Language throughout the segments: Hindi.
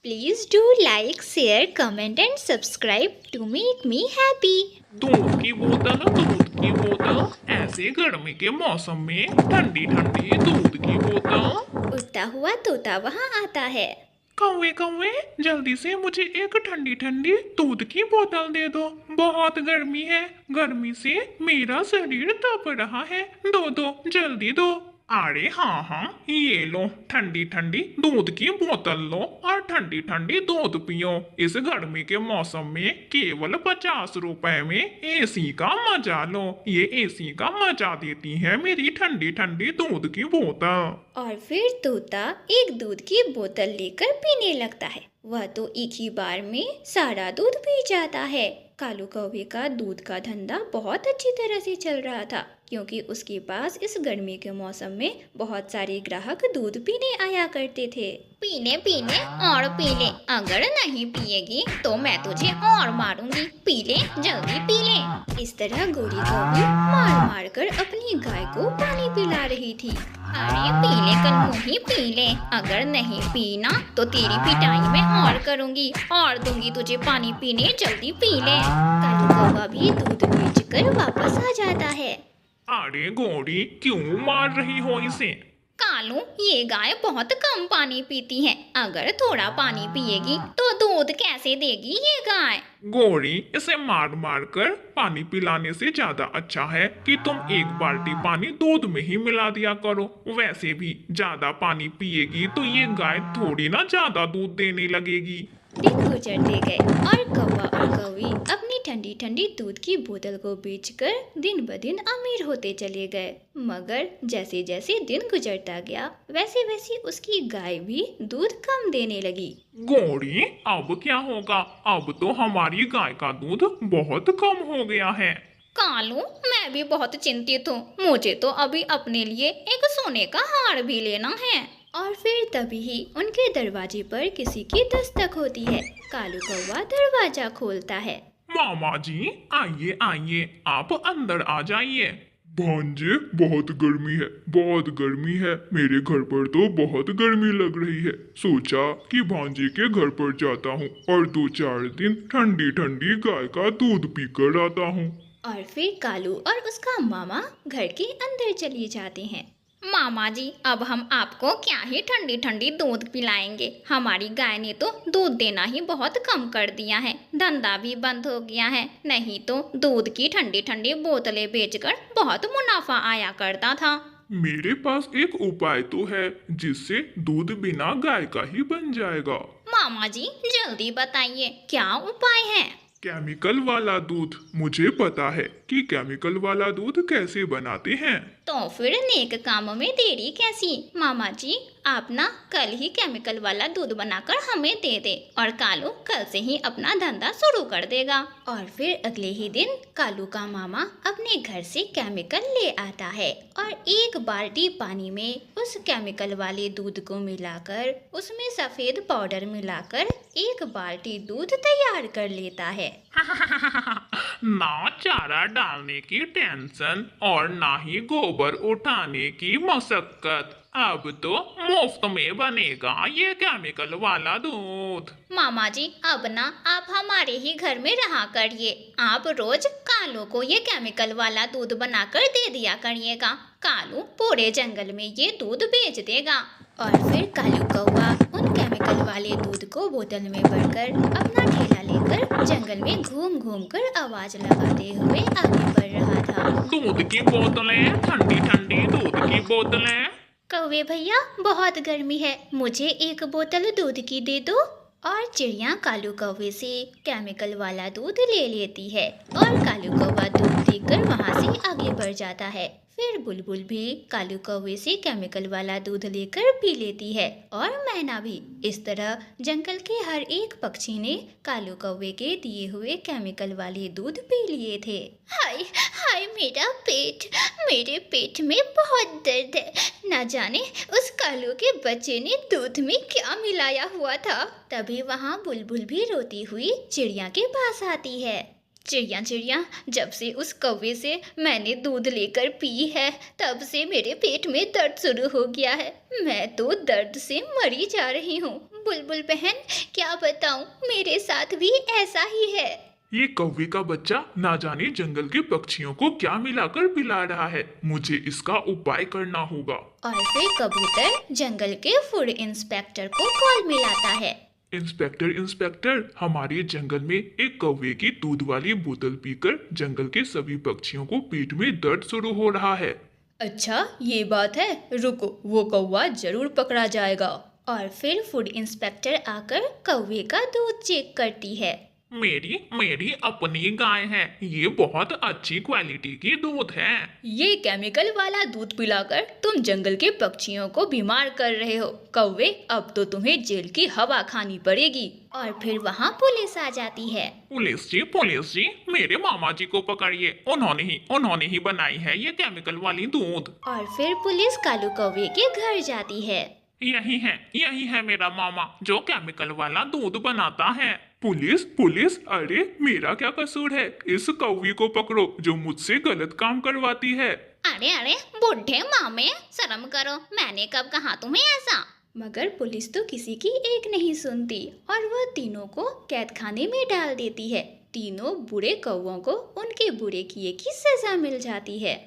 Please do like, share, comment and subscribe to make me happy. दूध की बोतल ऐसे गर्मी के मौसम में ठंडी ठंडी दूध की बोतल। उड़ता हुआ तोता वहाँ आता है। कौवे कौवे, जल्दी से मुझे एक ठंडी ठंडी दूध की बोतल दे दो। बहुत गर्मी है, गर्मी से मेरा शरीर तप रहा है। दो दो, जल्दी दो। अरे हाँ हाँ, ये लो ठंडी ठंडी दूध की बोतल लो और ठंडी ठंडी दूध पियो। इस गर्मी के मौसम में केवल 50 रुपए में एसी का मजा लो। ये एसी का मजा देती है मेरी ठंडी ठंडी दूध की बोतल। और फिर तोता एक दूध की बोतल लेकर पीने लगता है। वह तो एक ही बार में सारा दूध पी जाता है। कालू कौवे का दूध का धंधा बहुत अच्छी तरह से चल रहा था, क्योंकि उसके पास इस गर्मी के मौसम में बहुत सारे ग्राहक दूध पीने आया करते थे। पीने पीने और पी ले, अगर नहीं पिएगी तो मैं तुझे और मारूंगी। पी ले, जल्दी पी ले। इस तरह गोरी कौवी मार मार कर अपनी गाय को पानी पिला रही थी। अरे पी ले कलमुही, पी ले। अगर नहीं पीना तो तेरी पिटाई मैं और करूंगी और दूंगी तुझे पानी पीने, जल्दी पी ले। कालू कौवा भी दूध बेचकर वापस आ जाता है। अरे गोरी, क्यों मार रही हो इसे? कालू, ये गाय बहुत कम पानी पीती है। अगर थोड़ा पानी पिएगी तो दूध कैसे देगी ये गाय? गोरी, इसे मार मार कर पानी पिलाने से ज्यादा अच्छा है कि तुम एक बाल्टी पानी दूध में ही मिला दिया करो। वैसे भी ज्यादा पानी पिएगी तो ये गाय थोड़ी ना ज्यादा दूध देने लगेगी। दिन गुजरते गए और कौवा और कौवी अपनी ठंडी ठंडी दूध की बोतल को बेचकर दिन ब दिन अमीर होते चले गए। मगर जैसे जैसे दिन गुजरता गया वैसे वैसे उसकी गाय भी दूध कम देने लगी। गोरी, अब क्या होगा? अब तो हमारी गाय का दूध बहुत कम हो गया है। कालू, मैं भी बहुत चिंतित हूँ। मुझे तो अभी अपने लिए एक सोने का हार भी लेना है। और फिर तभी ही उनके दरवाजे पर किसी की दस्तक होती है। कालू कौवा दरवाजा खोलता है। मामा जी, आइए आइए, आप अंदर आ जाइए। भांजे, बहुत गर्मी है, बहुत गर्मी है। मेरे घर पर तो बहुत गर्मी लग रही है। सोचा कि भांजे के घर पर जाता हूँ और 2-4 दिन ठंडी ठंडी गाय का दूध पीकर आता हूँ। और फिर कालू और उसका मामा घर के अंदर चले जाते हैं। मामा जी, अब हम आपको क्या ही ठंडी ठंडी दूध पिलाएंगे। हमारी गाय ने तो दूध देना ही बहुत कम कर दिया है। धंधा भी बंद हो गया है, नहीं तो दूध की ठंडी ठंडी बोतलें बेचकर बहुत मुनाफा आया करता था। मेरे पास एक उपाय तो है जिससे दूध बिना गाय का ही बन जाएगा। मामा जी, जल्दी बताइए, क्या उपाय है? केमिकल वाला दूध। मुझे पता है कि केमिकल वाला दूध कैसे बनाते हैं। तो फिर नेक काम में देरी कैसी? मामा जी, आप ना कल ही केमिकल वाला दूध बनाकर हमें दे दे और कालू कल से ही अपना धंधा शुरू कर देगा। और फिर अगले ही दिन कालू का मामा अपने घर से केमिकल ले आता है और एक बाल्टी पानी में उस केमिकल वाले दूध को मिलाकर उसमें सफेद पाउडर मिलाकर एक बाल्टी दूध तैयार कर लेता है। ना चारा डालने की टेंशन और ना ही गोबर उठाने की मशक्कत। अब तो मुफ्त में बनेगा ये केमिकल वाला दूध। मामा जी, अब ना आप हमारे ही घर में रहा करिए। आप रोज कालू को ये केमिकल वाला दूध बनाकर दे दिया करिएगा। कालू पूरे जंगल में ये दूध बेच देगा। और फिर कालू कौवा उन केमिकल वाले दूध को बोतल में भरकर अपना ठेला लेकर जंगल में घूम घूम कर आवाज लगाते हुए आगे बढ़ रहा था। दूध की बोतलें, ठंडी ठंडी दूध की बोतलें। कौवे भैया, बहुत गर्मी है, मुझे एक बोतल दूध की दे दो। और चिड़िया कालू कौवे से केमिकल वाला दूध ले लेती है और कालू कौवा दूध देकर वहाँ से आगे बढ़ जाता है। फिर बुलबुल भी कालू कौवे से केमिकल वाला दूध लेकर पी लेती है और मैना भी। इस तरह जंगल के हर एक पक्षी ने कालू कौवे के दिए हुए केमिकल वाले दूध पी लिए थे। हाय हाय, मेरे पेट में बहुत दर्द है। न जाने उस कालू के बच्चे ने दूध में क्या मिलाया हुआ था। तभी वहाँ बुलबुल भी रोती हुई चिड़िया के पास आती है। चिड़िया, जब से उस कौवे से मैंने दूध लेकर पी है तब से मेरे पेट में दर्द शुरू हो गया है। मैं तो दर्द से मरी जा रही हूँ। बुलबुल बहन, क्या बताऊं, मेरे साथ भी ऐसा ही है। ये कौवे का बच्चा ना जाने जंगल के पक्षियों को क्या मिलाकर पिला रहा है। मुझे इसका उपाय करना होगा। और फिर कबूतर जंगल के फूड इंस्पेक्टर को कॉल मिलाता है। इंस्पेक्टर इंस्पेक्टर, हमारे जंगल में एक कौवे की दूध वाली बोतल पीकर जंगल के सभी पक्षियों को पेट में दर्द शुरू हो रहा है। अच्छा, ये बात है, रुको, वो कौवा जरूर पकड़ा जाएगा। और फिर फूड इंस्पेक्टर आकर कौवे का दूध चेक करती है। मेरी मेरी अपनी गाय है, ये बहुत अच्छी क्वालिटी की दूध है। ये केमिकल वाला दूध पिलाकर तुम जंगल के पक्षियों को बीमार कर रहे हो कौवे, अब तो तुम्हें जेल की हवा खानी पड़ेगी। और फिर वहाँ पुलिस आ जाती है। पुलिस जी, मेरे मामा जी को पकड़िए, उन्होंने ही बनाई है ये केमिकल वाली दूध। और फिर पुलिस कालू कौवे के घर जाती है। यही है मेरा मामा जो केमिकल वाला दूध बनाता है। पुलिस पुलिस, अरे मेरा क्या कसूर है? इस कौवी को पकड़ो जो मुझसे गलत काम करवाती है। अरे अरे बुढ़े मामे, शर्म करो, मैंने कब कहा तुम्हें ऐसा। मगर पुलिस तो किसी की एक नहीं सुनती और वह तीनों को कैद खाने में डाल देती है। तीनों बुरे कौवों को उनके बुरे किए की सजा मिल जाती है।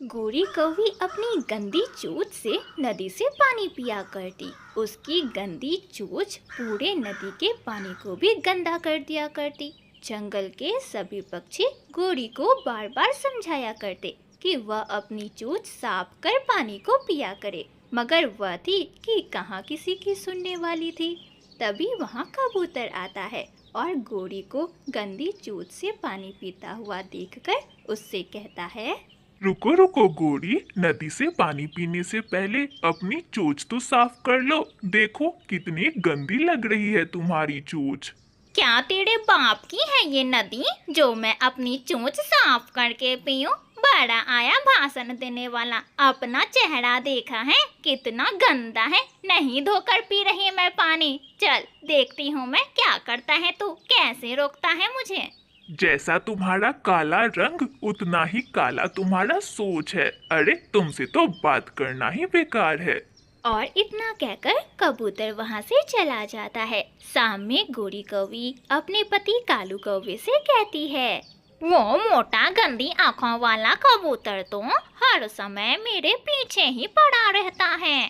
गोरी कौवी अपनी गंदी चोंच से नदी से पानी पिया करती। उसकी गंदी चोंच पूरे नदी के पानी को भी गंदा कर दिया करती। जंगल के सभी पक्षी गोरी को बार बार समझाया करते कि वह अपनी चोंच साफ कर पानी को पिया करे, मगर वह थी कि कहाँ किसी की सुनने वाली थी। तभी वहाँ कबूतर आता है और गोरी को गंदी चोंच से पानी पीता हुआ देखकर उससे कहता है, रुको रुको गोरी, नदी से पानी पीने से पहले अपनी चोंच तो साफ कर लो। देखो कितनी गंदी लग रही है तुम्हारी चोंच। क्या तेरे बाप की है ये नदी जो मैं अपनी चोंच साफ करके पीऊं? बड़ा आया भाषण देने वाला, अपना चेहरा देखा है कितना गंदा है, नहीं धोकर पी रही मैं पानी। चल देखती हूँ मैं क्या करता है तू, कैसे रोकता है मुझे। जैसा तुम्हारा काला रंग उतना ही काला तुम्हारा सोच है। अरे तुमसे तो बात करना ही बेकार है। और इतना कहकर कबूतर वहाँ से चला जाता है। शाम में गोरी कौवी अपने पति कालू कौवे से कहती है, वो मोटा गंदी आँखों वाला कबूतर तो हर समय मेरे पीछे ही पड़ा रहता है।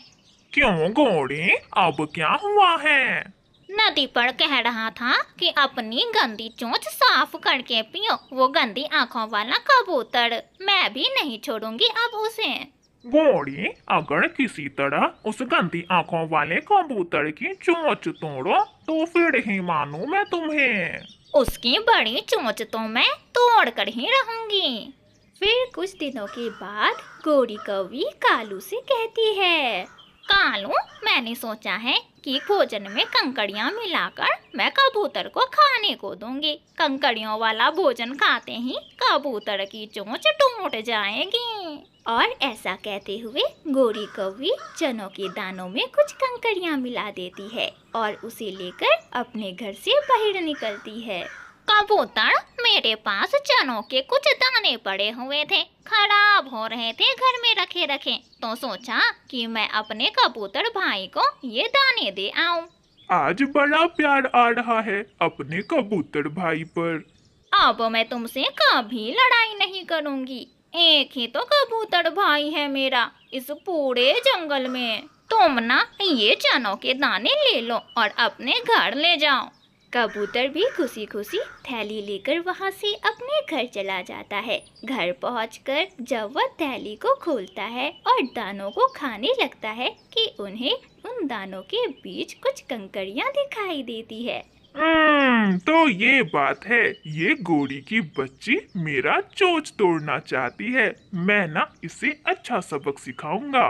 क्यों गोरी, अब क्या हुआ है? नदी पर कह रहा था कि अपनी गंदी चोंच साफ करके पियो, वो गंदी आँखों वाला कबूतर, मैं भी नहीं छोड़ूंगी अब उसे। गोरी, अगर किसी तरह उस गंदी आंखों वाले कबूतर की चोंच तोड़ो तो फिर ही मानू मैं तुम्हें। उसकी बड़ी चोंच तो मैं तोड़ कर ही रहूंगी। फिर कुछ दिनों के बाद गोरी कौवी कालू से कहती है, कालू, मैंने सोचा है कि भोजन में कंकड़ियां मिलाकर मैं कबूतर को खाने को दूंगी। कंकड़ियों वाला भोजन खाते ही कबूतर की चोंच टूट जाएगी। और ऐसा कहते हुए गोरी कौवी चनों के दानों में कुछ कंकड़ियां मिला देती है और उसे लेकर अपने घर से बाहर निकलती है। कबूतर, मेरे पास चनों के कुछ दाने पड़े हुए थे, खराब हो रहे थे घर में रखे रखे, तो सोचा कि मैं अपने कबूतर भाई को ये दाने दे आऊं। आज बड़ा प्यार आ रहा है अपने कबूतर भाई पर। अब मैं तुमसे कभी लड़ाई नहीं करूंगी। एक ही तो कबूतर भाई है मेरा इस पूरे जंगल में। तुम ना ये चनों के दाने ले लो और अपने घर ले जाओ। कबूतर भी खुशी खुशी थैली लेकर वहाँ से अपने घर चला जाता है। घर पहुंचकर जब वह थैली को खोलता है और दानों को खाने लगता है कि उन्हें उन दानों के बीच कुछ कंकड़ियाँ दिखाई देती है। तो ये बात है, ये गोरी की बच्ची मेरा चोंच तोड़ना चाहती है। मैं ना इसे अच्छा सबक सिखाऊंगा।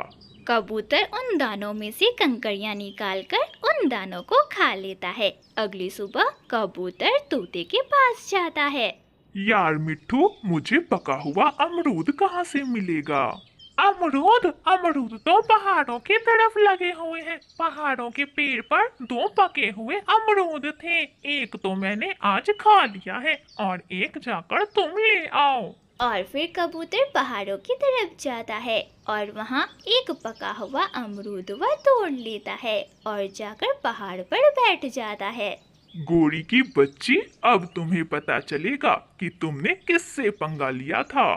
कबूतर उन दानों में से कंकड़ियाँ निकालकर उन दानों को खा लेता है। अगली सुबह कबूतर तोते के पास जाता है। यार मिट्ठू, मुझे पका हुआ अमरूद कहाँ से मिलेगा? अमरूद तो पहाड़ों की तरफ लगे हुए हैं। पहाड़ों के पेड़ पर 2 पके हुए अमरूद थे। एक तो मैंने आज खा लिया है और एक जाकर तुम ले आओ। और फिर कबूतर पहाड़ों की तरफ जाता है और वहाँ एक पका हुआ अमरूद वह तोड़ लेता है और जाकर पहाड़ पर बैठ जाता है। गोरी की बच्ची, अब तुम्हें पता चलेगा कि तुमने किससे पंगा लिया था।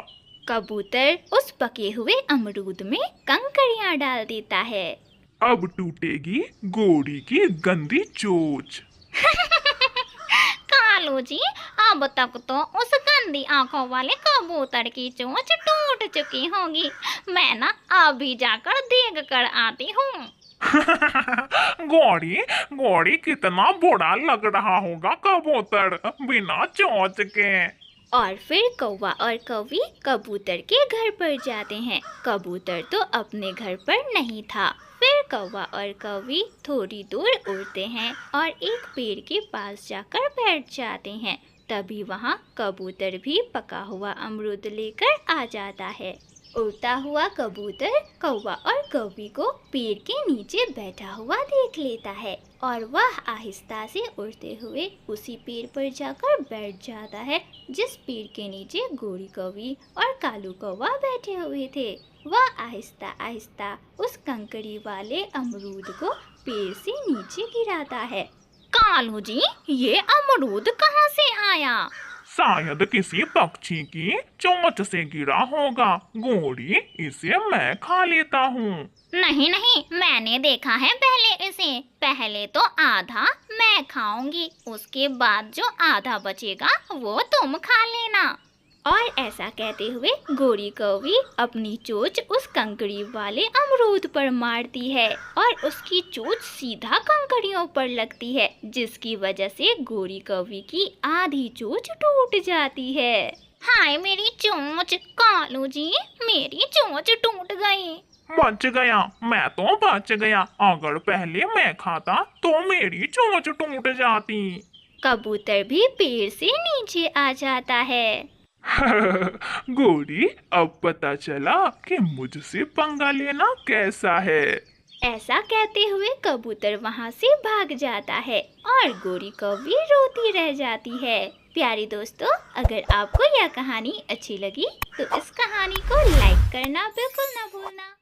कबूतर उस पके हुए अमरूद में कंकड़ियाँ डाल देता है। अब टूटेगी गोरी की गंदी चोंच। कालू जी, अब तक तो उस गंदी आंखों वाले कबूतर की चोंच टूट चुकी होगी। मैं ना अभी जाकर देख कर आती हूँ। गोरी, गोरी कितना बुरा लग रहा होगा कबूतर बिना चोंच के। और फिर कौवा और कौवी कबूतर के घर पर जाते हैं। कबूतर तो अपने घर पर नहीं था। फिर कौवा और कौवी थोड़ी दूर उड़ते हैं और एक पेड़ के पास जाकर बैठ जाते हैं। तभी वहाँ कबूतर भी पका हुआ अमरूद लेकर आ जाता है। उड़ता हुआ कबूतर कौवा और कौवी को पेड़ के नीचे बैठा हुआ देख लेता है और वह आहिस्ता से उड़ते हुए उसी पेड़ पर जाकर बैठ जाता है जिस पेड़ के नीचे गोरी कौवी और कालू कौवा बैठे हुए थे। वह आहिस्ता आहिस्ता उस कंकड़ी वाले अमरूद को पेड़ से नीचे गिराता है। कालू जी, ये अमरूद कहाँ से आया? शायद किसी पक्षी की चोंच से गिरा होगा। गोरी, इसे मैं खा लेता हूँ। नहीं नहीं, मैंने देखा है पहले इसे। पहले तो आधा मैं खाऊंगी, उसके बाद जो आधा बचेगा वो तुम खा लेना। और ऐसा कहते हुए गोरी कौवी अपनी चोंच उस कंकड़ी वाले अमरूद पर मारती है और उसकी चोंच सीधा कंकड़ियों पर लगती है, जिसकी वजह से गोरी कौवी की आधी चोंच टूट जाती है। हाय मेरी चोंच! कालू जी, मेरी चोंच टूट गई। बच गया, मैं तो बच गया। अगर पहले मैं खाता तो मेरी चोंच टूट जाती। कबूतर भी पेड़ से नीचे आ जाता है। गोरी, अब पता चला कि मुझसे पंगा लेना कैसा है। ऐसा कहते हुए कबूतर वहाँ से भाग जाता है और गोरी कौवी रोती रह जाती है। प्यारे दोस्तों, अगर आपको यह कहानी अच्छी लगी तो इस कहानी को लाइक करना बिल्कुल ना भूलना।